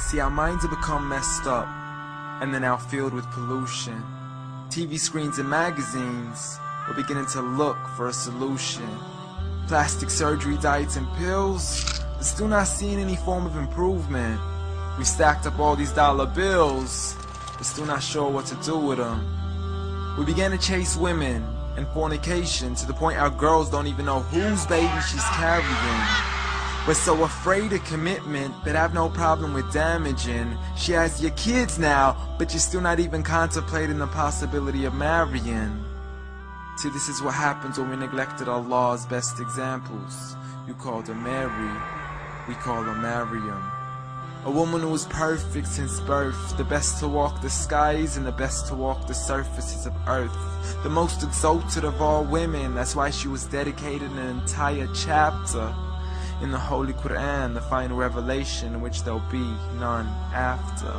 See, our minds have become messed up, and they're now filled with pollution. TV screens and magazines, we're beginning to look for a solution. Plastic surgery, diets and pills, but still not seeing any form of improvement. We stacked up all these dollar bills, but still not sure what to do with them. We began to chase women and fornication to the point our girls don't even know whose baby she's carrying. We're so afraid of commitment that have no problem with damaging. She has your kids now, but you're still not even contemplating the possibility of marrying. See, this is what happens when we neglected Allah's best examples. You called her Mary, we call her Maryam. A woman who was perfect since birth, the best to walk the skies and the best to walk the surfaces of earth. The most exalted of all women, that's why she was dedicated an entire chapter in the Holy Quran, the final revelation in which there'll be none after.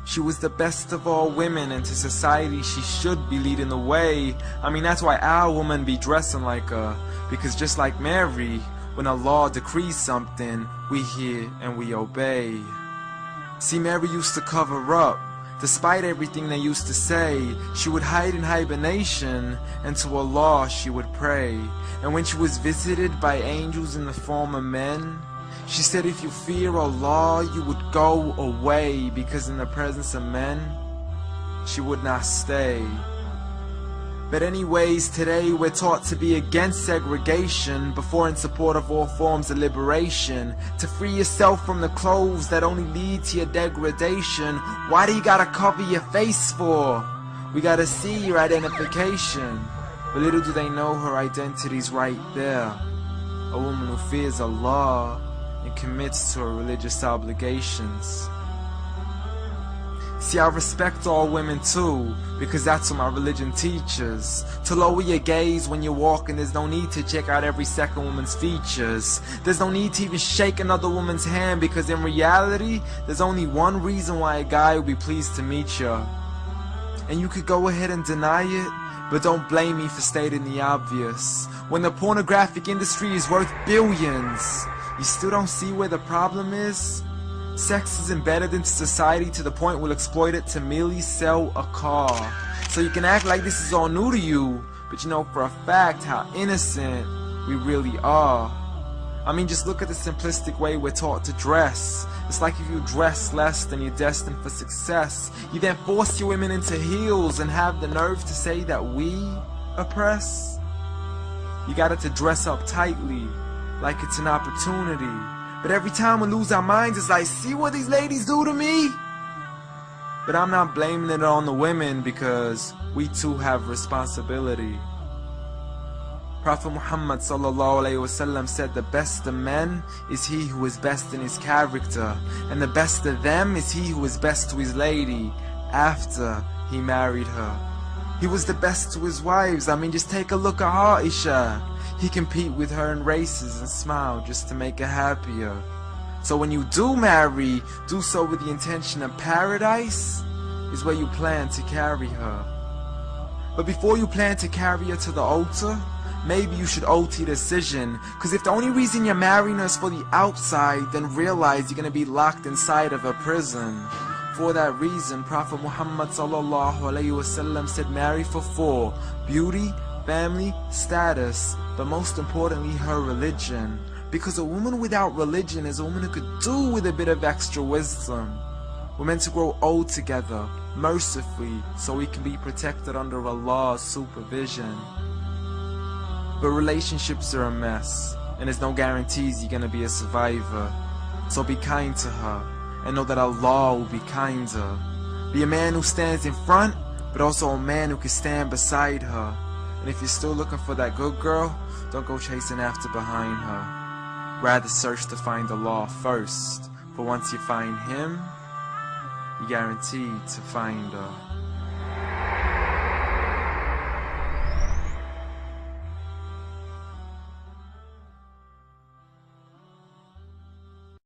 She was the best of all women, and to society she should be leading the way. I mean, that's why our women be dressing like her, because just like Mary, when Allah decrees something, we hear and we obey. See, Mary used to cover up. Despite everything they used to say, she would hide in hibernation, and to Allah she would pray. And when she was visited by angels in the form of men, she said, if you fear Allah, you would go away, because in the presence of men, she would not stay. But anyways, today we're taught to be against segregation, before in support of all forms of liberation. To free yourself from the clothes that only lead to your degradation. Why do you gotta cover your face for? We gotta see your identification. But little do they know her identity's right there. A woman who fears Allah and commits to her religious obligations. See, I respect all women too, because that's what my religion teaches. To lower your gaze when you're walking, there's no need to check out every second woman's features. There's no need to even shake another woman's hand, because in reality, there's only one reason why a guy would be pleased to meet you. And you could go ahead and deny it, but don't blame me for stating the obvious. When the pornographic industry is worth billions, you still don't see where the problem is? Sex is embedded into society to the point we'll exploit it to merely sell a car. So you can act like this is all new to you, but you know for a fact how innocent we really are. I mean, just look at the simplistic way we're taught to dress. It's like if you dress less, then you're destined for success. You then force your women into heels and have the nerve to say that we oppress. You got it to dress up tightly, like it's an opportunity. But every time we lose our minds, it's like, see what these ladies do to me? But I'm not blaming it on the women, because we too have responsibility. Prophet Muhammad ﷺ said, the best of men is he who is best in his character, and the best of them is he who is best to his lady after he married her. He was the best to his wives. I mean, just take a look at Aisha. He compete with her in races and smile just to make her happier. So when you do marry, do so with the intention of paradise is where you plan to carry her. But before you plan to carry her to the altar, maybe you should alter your decision. Cause if the only reason you're marrying her is for the outside, then realize you're gonna be locked inside of a prison. For that reason, Prophet Muhammad ﷺ said, marry for 4: beauty, family, status, but most importantly her religion. Because a woman without religion is a woman who could do with a bit of extra wisdom. We're meant to grow old together, mercifully, so we can be protected under Allah's supervision. But relationships are a mess, and there's no guarantees you're gonna be a survivor. So be kind to her, and know that Allah will be kinder. Be a man who stands in front, but also a man who can stand beside her. And if you're still looking for that good girl, don't go chasing after behind her. Rather search to find Allah first, for once you find Him, you're guaranteed to find her.